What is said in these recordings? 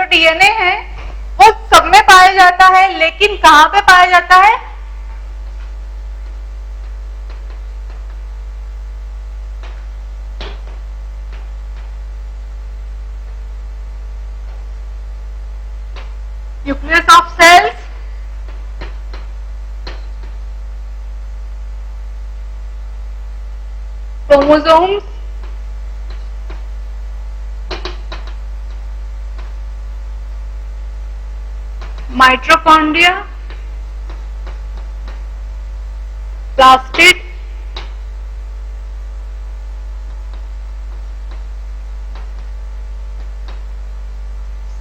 DNA है वो सब में पाया जाता है, लेकिन कहां पे पाया जाता है? Nucleus of cells, chromosomes, mitochondria, plastid,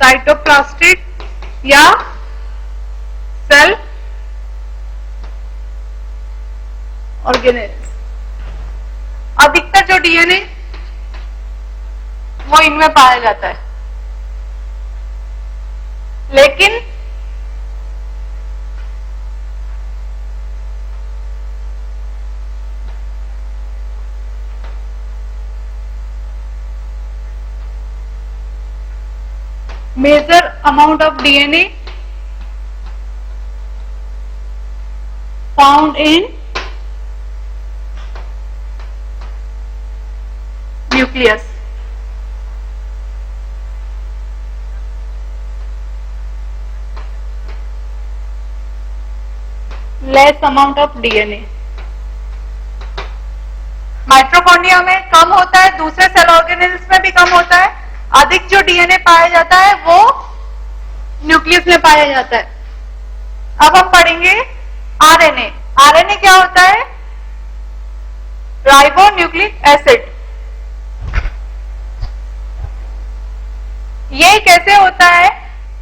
cytoplastid या सेल ऑर्गेनेल्स। अधिकतर जो डीएनए वो इनमें पाया जाता है, लेकिन major amount of DNA found in nucleus. Less amount of DNA. Mitochondria में कम होता है, दूसरे सेल ऑर्गेनेल्स में भी कम होता है। अधिक जो डीएनए पाया जाता है वो न्यूक्लियस में पाया जाता है। अब हम पढ़ेंगे आरएनए। आरएनए क्या होता है? Ribo nucleic acid. ये कैसे होता है?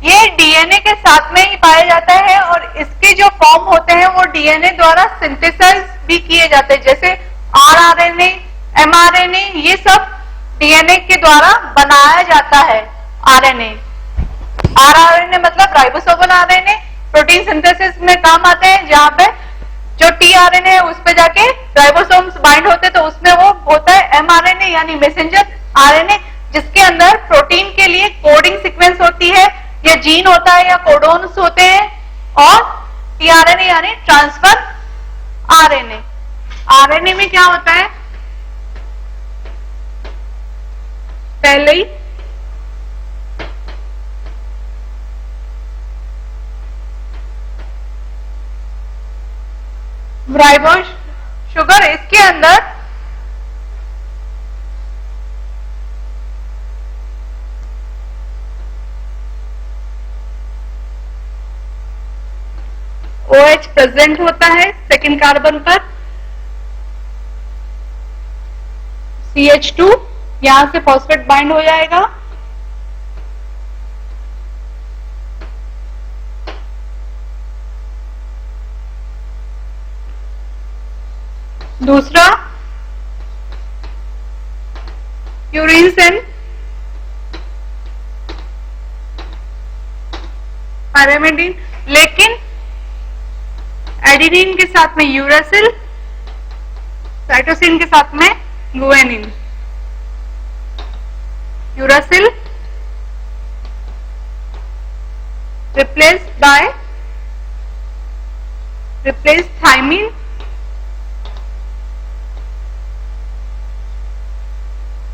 ये डीएनए के साथ में ही पाया जाता है और इसके जो फॉर्म होते हैं वो डीएनए द्वारा सिंथेसाइज भी किए जाते हैं, जैसे आरआरएनए, एमआरएनए, ये सब डीएनए के द्वारा बनाया जाता है। आरएनए, आरआरएनए मतलब राइबोसोमल आरएनए, प्रोटीन सिंथेसिस में काम आते हैं, जहां पे जो टीआरएनए है उस पे जाके राइबोसोम्स बाइंड होते हैं, तो उसमें वो होता है एमआरएनए यानी मैसेंजर आरएनए, जिसके अंदर प्रोटीन के लिए कोडिंग सीक्वेंस होती है, या जीन होता है या कोडोन्स होते हैं, और टीआरएनए यानी ट्रांसफर आरएनए। आरएनए में क्या होता है? पहले ही राइबो शुगर, इसके अंदर OH प्रेजेंट होता है सेकेंड कार्बन पर, CH2 यहां से फॉस्फेट बाइंड हो जाएगा, दूसरा यूरिनसिन, पैरामिडीन, लेकिन एडिनिन के साथ में यूरासिल, साइटोसिन के साथ में guanine. Uracil replaced thymine,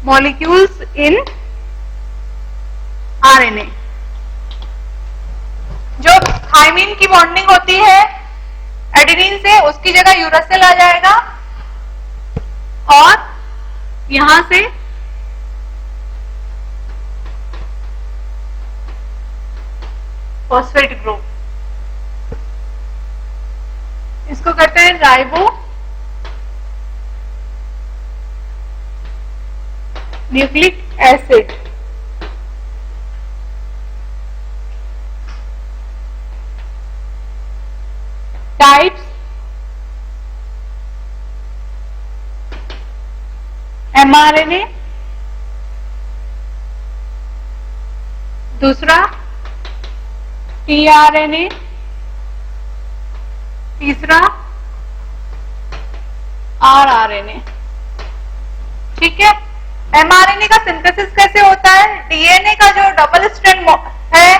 molecules in RNA। जो थाइमिन की बॉन्डिंग होती है एडेनिन से, उसकी जगह यूरासिल आ जाएगा और यहां से फॉस्फेट ग्रुप, इसको कहते हैं ribo nucleic acid. Types mRNA, दूसरा टीआरएनए, तीसरा आरआरएनए। ठीक है। एमआरएनए का सिंथेसिस कैसे होता है? डीएनए का जो डबल स्ट्रैंड है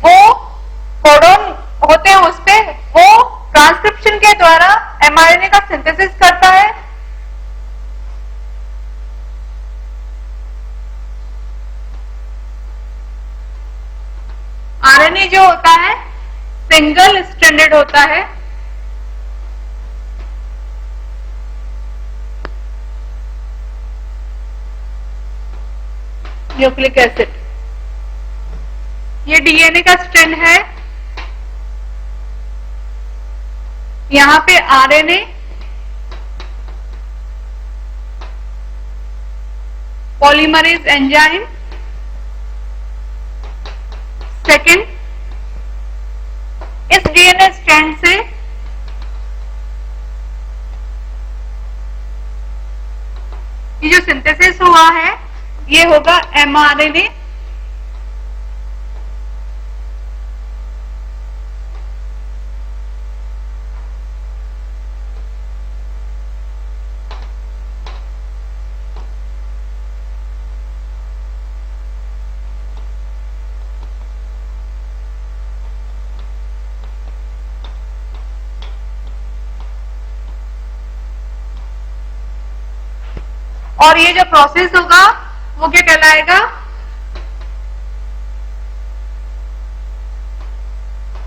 वो कोडोन होते हैं उस पे, वो ट्रांसक्रिप्शन के द्वारा एमआरएनए का सिंथेसिस करता है। आरएनए जो होता है सिंगल स्ट्रैंडेड होता है, न्यूक्लिक एसिड, ये डीएनए का स्ट्रैंड है। यहां पे आरएनए पॉलीमरेज एंजाइम, सेकेंड इस डीएनए स्ट्रैंड से ये जो सिंथेसिस हुआ है ये होगा एमआरएनए। और ये जो प्रोसेस होगा वो क्या कहलाएगा,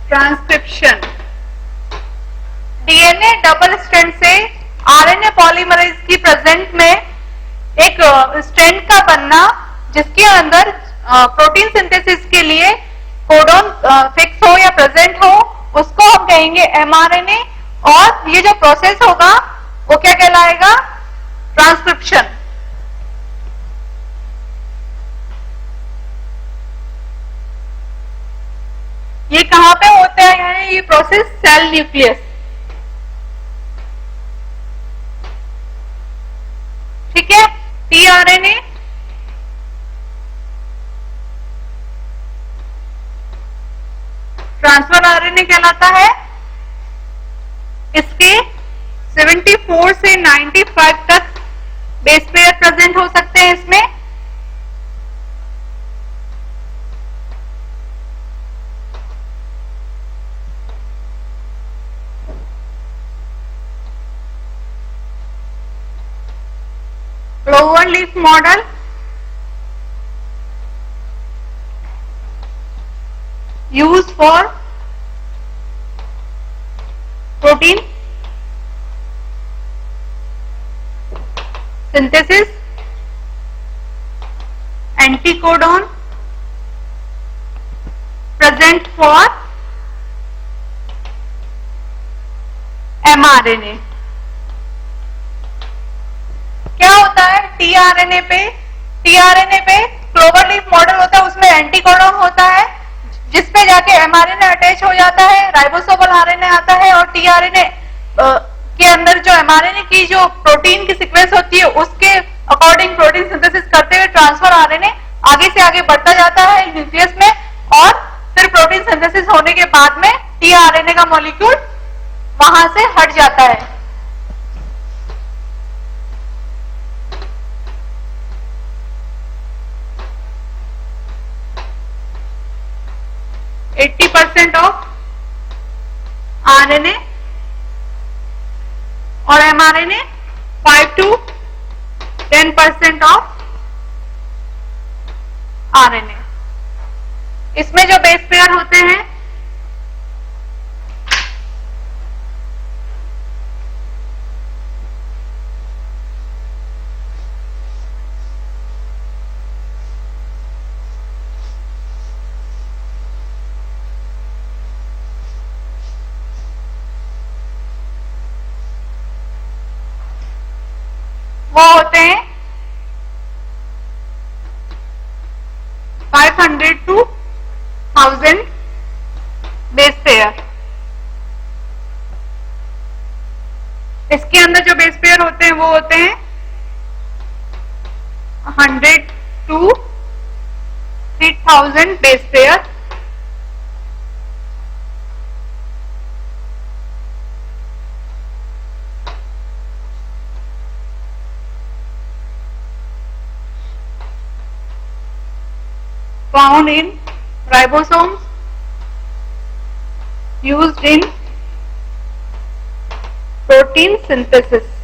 ट्रांसक्रिप्शन। डीएनए डबल स्ट्रैंड से आरएनए पॉलीमरेज की प्रेजेंट में एक स्ट्रैंड का बनना जिसके अंदर प्रोटीन सिंथेसिस के लिए कोडोन फिक्स हो या प्रेजेंट हो, उसको हम कहेंगे एमआरएनए। और ये जो प्रोसेस होगा वो क्या कहलाएगा, ट्रांसक्रिप्शन। ये कहां पे होता है, यानी ये प्रोसेस सेल न्यूक्लियस, ठीक है। टीआरएनए ट्रांसफर आरएनए कहलाता है। इसके 74 से 95 तक बेस पेयर प्रेजेंट हो सकते हैं इसमें। Clover leaf model use for protein synthesis, anticodon present for mRNA। क्या होता है टीआरएनए पे, टीआरएनए पे क्लोवर लीफ मॉडल होता है, उसमें एंटीकोडॉन होता है जिसपे जाके एमआरएनए अटैच हो जाता है, राइबोसोमल आरएनए आता है और टीआरएनए के अंदर जो एमआरएनए की जो प्रोटीन की सीक्वेंस होती है उसके अकॉर्डिंग प्रोटीन सिंथेसिस करते हुए ट्रांसफर आरएनए आगे से आगे बढ़ता जाता है न्यूक्लियस में, और फिर प्रोटीन सिंथेसिस होने के बाद में टीआरएनए का मॉलिक्यूल वहां से हट जाता है। %80 ऑफ आरएनए और एमआरएनए 5 to 10% ऑफ आरएनए। इसमें जो बेस पेयर होते हैं वो होते हैं 500 to 1000 बेस पेयर। इसके अंदर जो बेस पेयर होते हैं वो होते हैं 100 to 3000 base pair. found in ribosomes used in protein synthesis.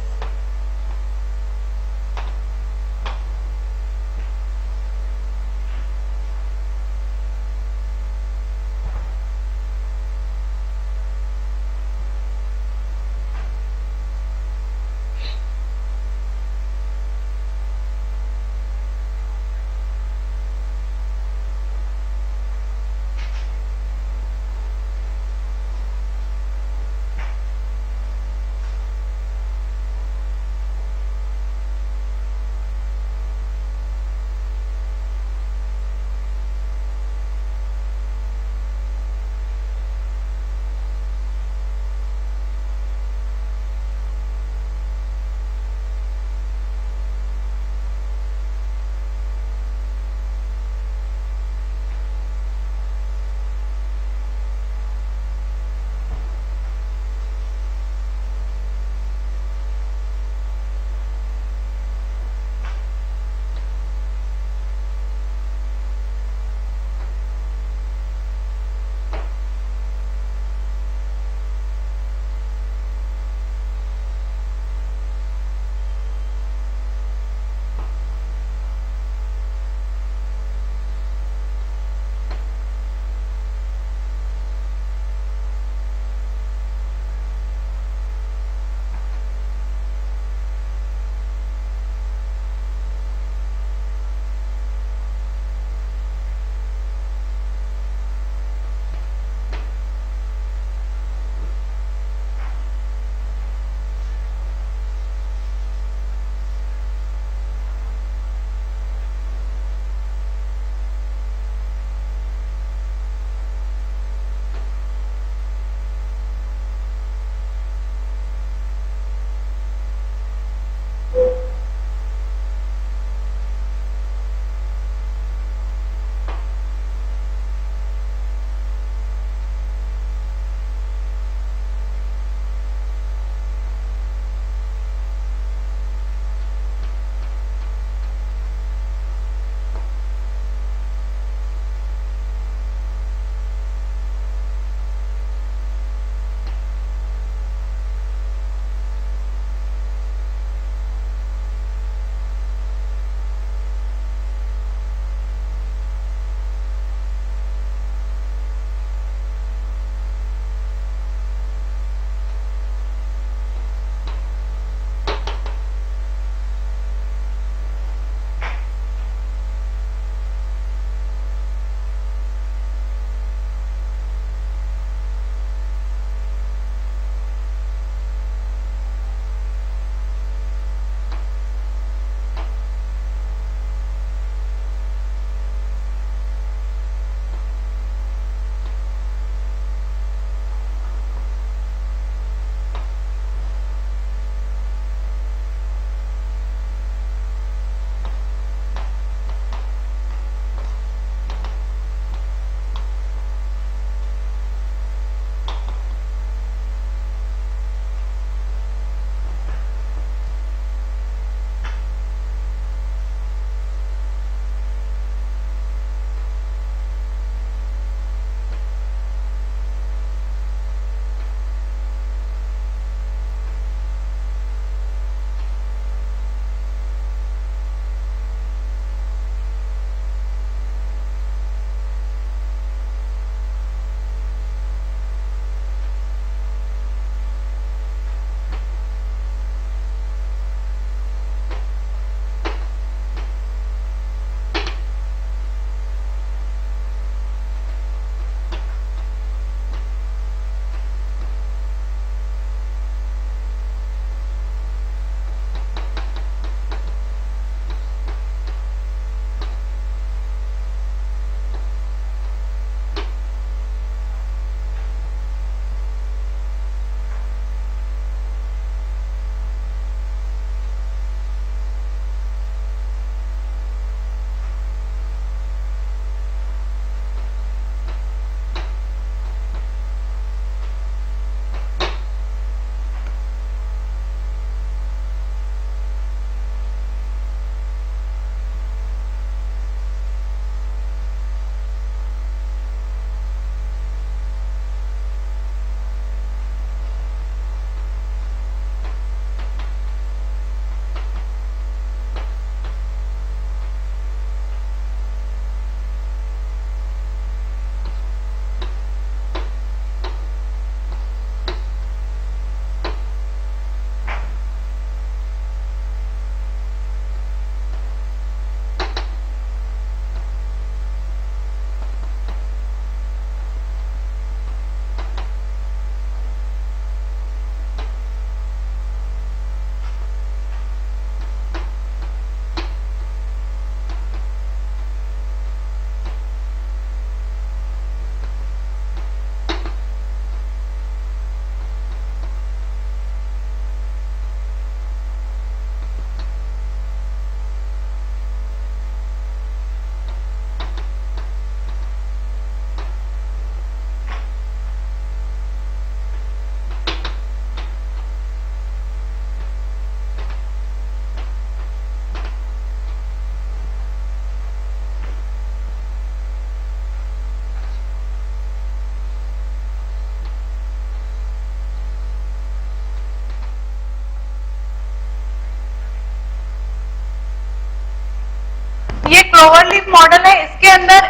Clover leaf model है, इसके अंदर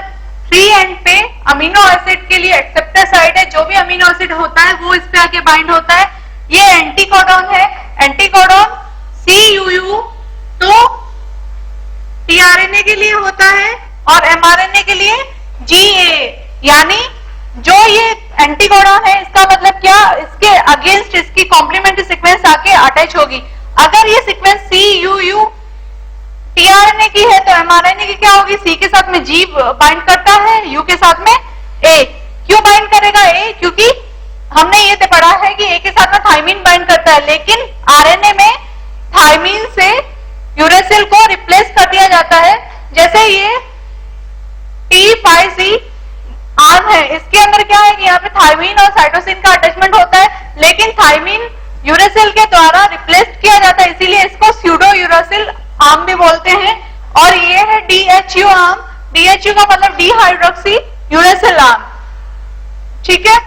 3 एंड पे अमीनो एसिड के लिए एक्सेप्टर साइट है, जो भी अमीनो एसिड होता है वो इस पे आके बाइंड होता है। ये एंटीकोडॉन है, एंटीकोडॉन CUU तो tRNA के लिए होता है और mRNA के लिए GA, यानी जो ये एंटीकोडॉन है इसका मतलब क्या, इसके अगेंस्ट इसकी कॉम्प्लीमेंट्री सीक्वेंस आके अटैच होगी। अगर ये सीक्वेंस CUU tRNA की है तो mRNA की क्या होगी, C के साथ में G बाइंड करता है, U के साथ में A। क्यों बाइंड करेगा A, क्योंकि हमने ये तो पढ़ा है कि A के साथ में थाइमीन बाइंड करता है, लेकिन RNA में थाइमीन से यूरेसिल को रिप्लेस कर दिया जाता है। जैसे ये T5C आर्म है, इसके अंदर क्या है कि यहाँ पे थाइमीन और साइटोसिन का अटैचमेंट होता है, लेकिन थाइमीन यूरेसिल के द्वारा रिप्लेस किया जाता है, इसीलिए इसको स्यूडो यूरेसिल आर्म भी बोलते हैं। और ये है DHU आर्म, DHU का मतलब डी हाइड्रोक्सी यूरेसिल आर्म, ठीक है।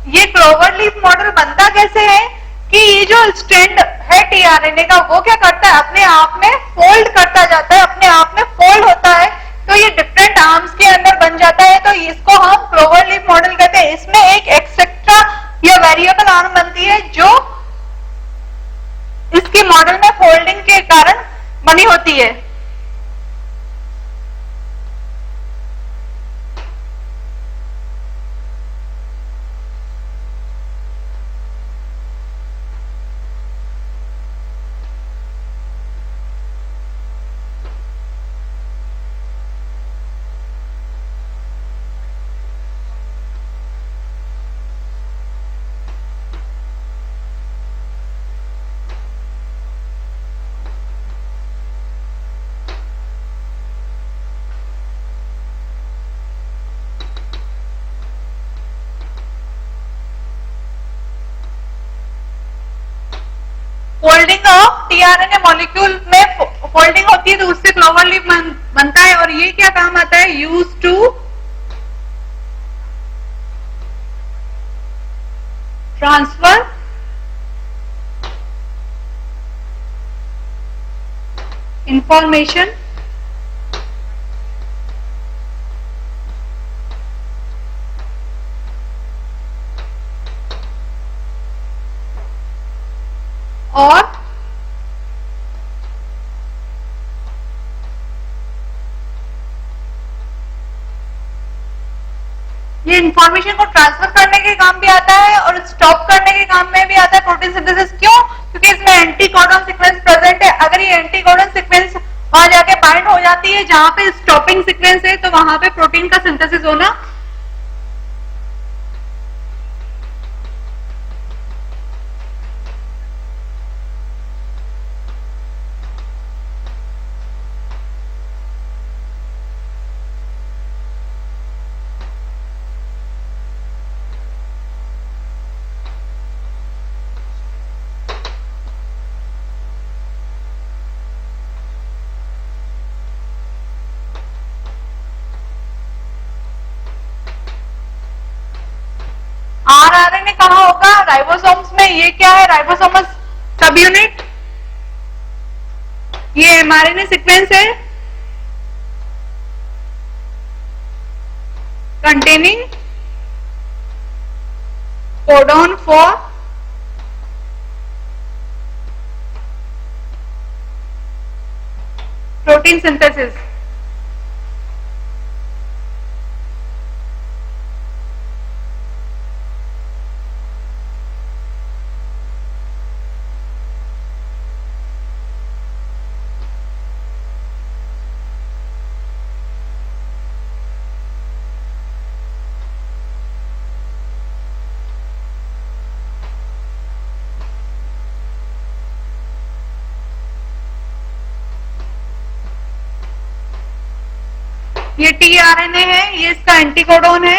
ये क्लोवर लीफ मॉडल बनता कैसे है कि ये जो स्ट्रैंड है tRNA का वो क्या करता है, अपने आप में फोल्ड करता जाता है, अपने आप में फोल्ड होता है, तो ये डिफरेंट आर्म्स के अंदर बन जाता है, तो इसको हम क्लोवर लीफ मॉडल कहते हैं। इसमें एक एक्सेट्रा या वेरिएबल आर्म बनती है जो इसकी मॉडल में फोल्डिंग के कारण बनी होती है। फोल्डिंग ऑफ tRNA मॉलिक्यूल में फोल्डिंग होती है तो उससे क्लोवर लीफ बनता है, और ये क्या काम आता है, यूज टू ट्रांसफर इंफॉर्मेशन और ये इंफॉर्मेशन को ट्रांसफर करने के काम भी आता है और स्टॉप करने के काम में भी आता है प्रोटीन सिंथेसिस। क्यों, क्योंकि इसमें एंटीकोडॉन सीक्वेंस प्रेजेंट है। अगर ये एंटीकोडॉन सीक्वेंस वहां जाके बाइंड हो जाती है जहां पे स्टॉपिंग सीक्वेंस है, तो वहां पे प्रोटीन का सिंथेसिस होना RNA कहां होगा, राइबोसोम्स में। ये क्या है, राइबोसोमस सब यूनिट, ये mRNA सीक्वेंस है containing codon for protein synthesis। ये tRNA है, ये इसका एंटीकोडॉन है।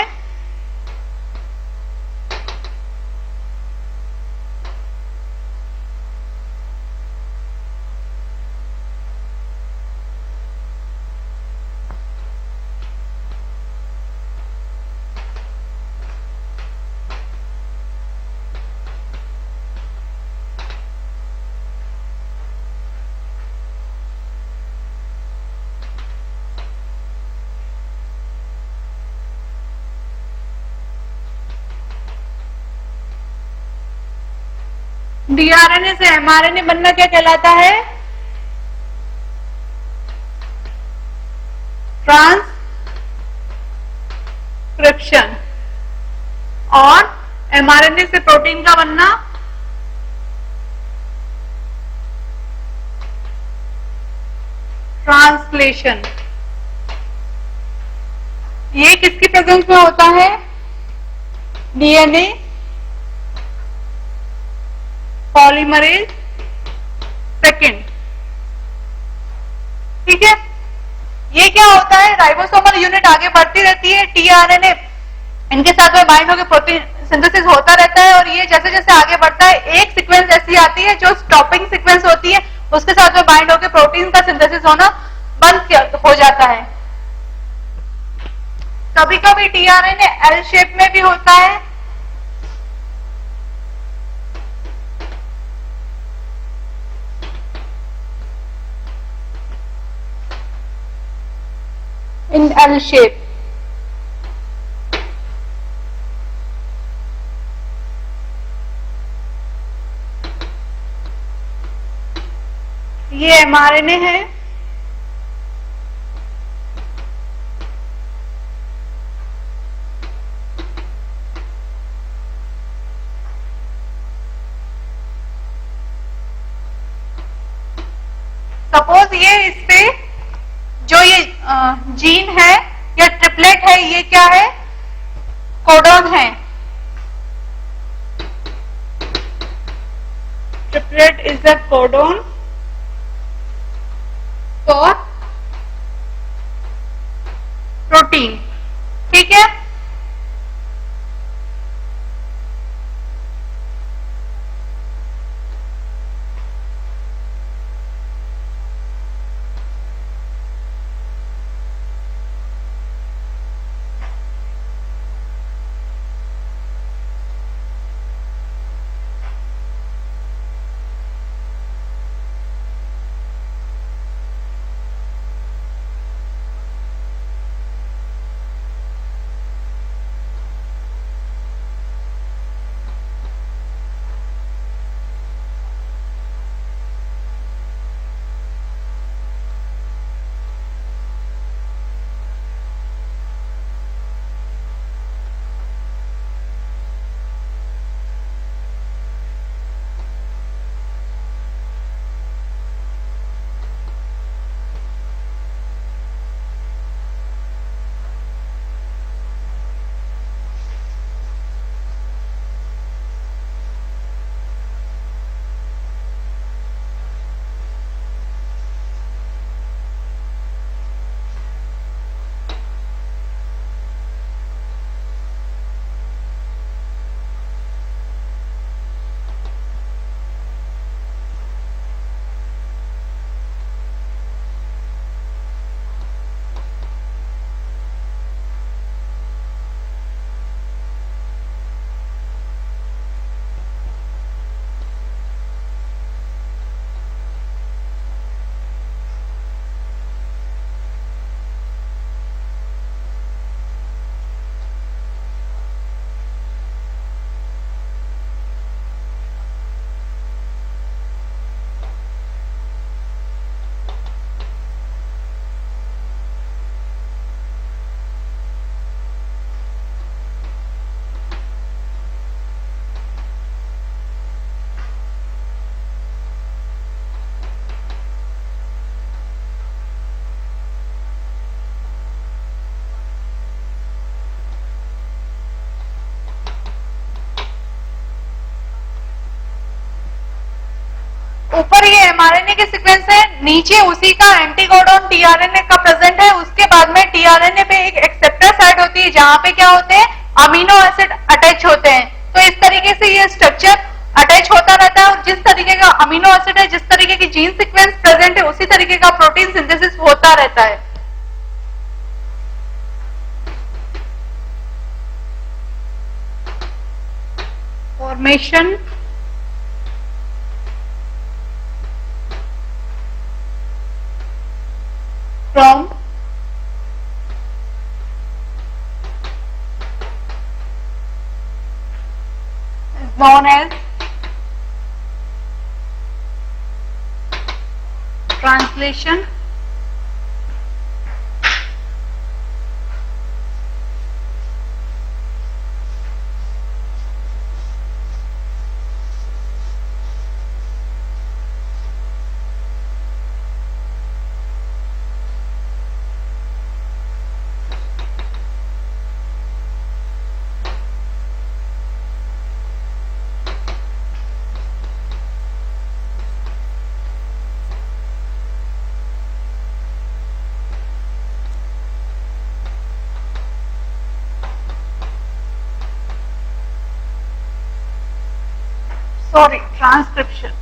डीआरएनए से एमआरएनए बनना क्या कहलाता है? ट्रांसक्रिप्शन। और एमआरएनए से प्रोटीन का बनना ट्रांसलेशन। ये किसकी प्रेजेंस में होता है? DNA polymerase second. ठीक है, ये क्या होता है? राइबोसोमल यूनिट आगे बढ़ती रहती है, टीआरएनए इनके साथ में बाइंड होकर प्रोटीन सिंथेसिस होता रहता है, और ये जैसे जैसे आगे बढ़ता है एक सीक्वेंस ऐसी आती है जो स्टॉपिंग सीक्वेंस होती है, उसके साथ में बाइंड होकर प्रोटीन का सिंथेसिस होना बंद हो जाता है। कभी कभी टीआरएनए एल शेप में भी होता है, इन एल शेप। ये एमआरएनए है, सपोज ये इस पे जो ये जीन है या ट्रिपलेट है, ये क्या है? कोडॉन है। Triplet is the codon for protein. ठीक है, ऊपर ये एमआरएनए के सीक्वेंस है, नीचे उसी का एंटीकोडॉन टीआरएनए का प्रेजेंट है, उसके बाद में टीआरएनए पे एक एक्सेप्टर साइट होती है जहां पे क्या होते हैं? अमीनो एसिड अटैच होते हैं। तो इस तरीके से ये स्ट्रक्चर अटैच होता रहता है, और जिस तरीके का अमीनो एसिड है, जिस तरीके की जीन सीक्वेंस प्रेजेंट है, उसी तरीके का प्रोटीन सिंथेसिस होता रहता है। Formation from is known as translation transcription.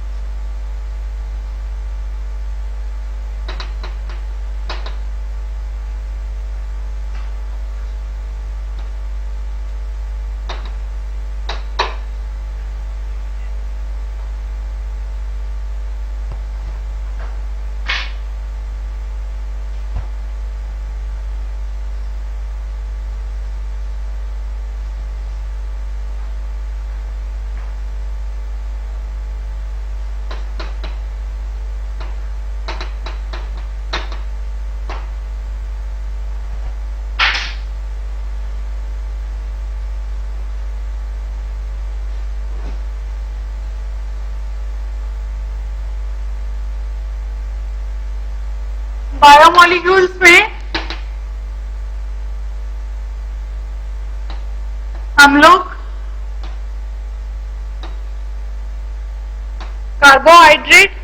Biomolecules में हम लोग कार्बोहाइड्रेट,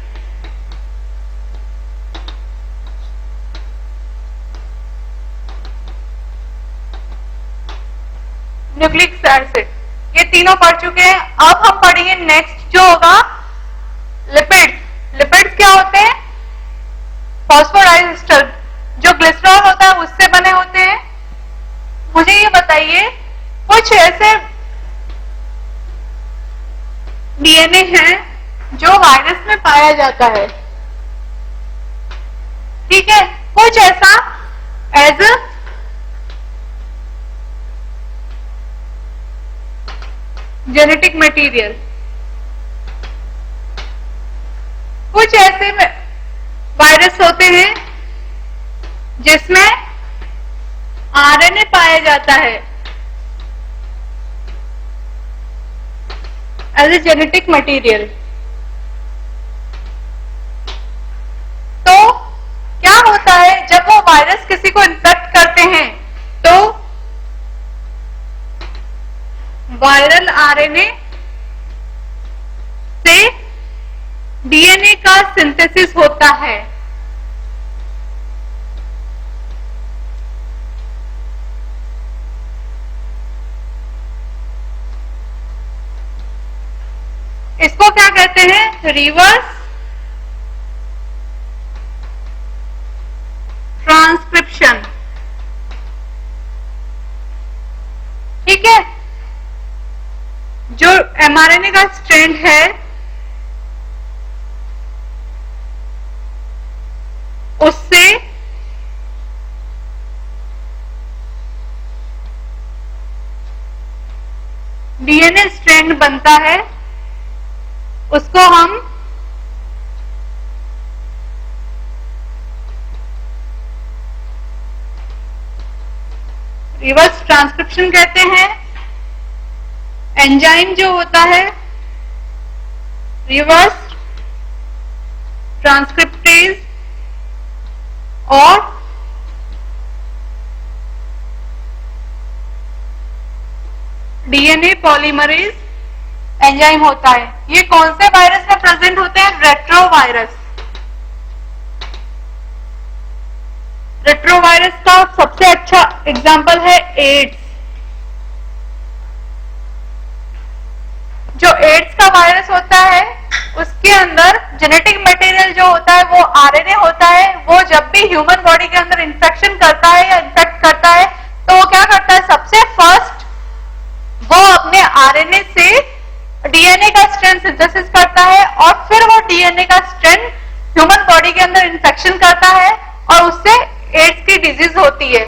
न्यूक्लिक एसिड, ये तीनों पढ़ चुके हैं। अब हम पढ़ेंगे नेक्स्ट जो होगा लिपिड्स। लिपिड्स क्या होते हैं? फॉस्फोडाइएस्टर, जो ग्लिसरॉल होता है उससे बने होते हैं। मुझे ये बताइए कुछ ऐसे डीएनए हैं जो वायरस में पाया जाता है, ठीक है, कुछ ऐसा एज जेनेटिक मटेरियल, कुछ ऐसे वायरस होते हैं जिसमें आरएनए पाया जाता है एज ए जेनेटिक मटेरियल। तो क्या होता है जब वो वायरस किसी को इन्फेक्ट करते हैं तो वायरल आरएनए से डीएनए का सिंथेसिस होता है। इसको क्या कहते हैं? रिवर्स ट्रांसक्रिप्शन, ठीक है। जो एमआरएनए का स्ट्रैंड है उससे डीएनए स्ट्रैंड बनता है, उसको हम रिवर्स ट्रांसक्रिप्शन कहते हैं। एंजाइम जो होता है रिवर्स ट्रांसक्रिप्टेज और डीएनए पॉलीमरेज एंजाइम होता है। ये कौन से वायरस में प्रेजेंट होते हैं? रेट्रोवायरस। रेट्रोवायरस का सबसे अच्छा एग्जांपल है एड्स। जो एड्स का वायरस होता है उसके अंदर जेनेटिक मटेरियल जो होता है वो आरएनए होता है। वो जब भी ह्यूमन बॉडी के अंदर इंफेक्शन करता है या इन्फेक्ट करता है तो वो क्या करता है? सबसे फर्स्ट वो अपने आरएनए से डीएनए का स्ट्रैंड सिंथेसिस करता है और फिर वो डीएनए का स्ट्रैंड ह्यूमन बॉडी के अंदर इंफेक्शन करता है और उससे एड्स की डिजीज होती है।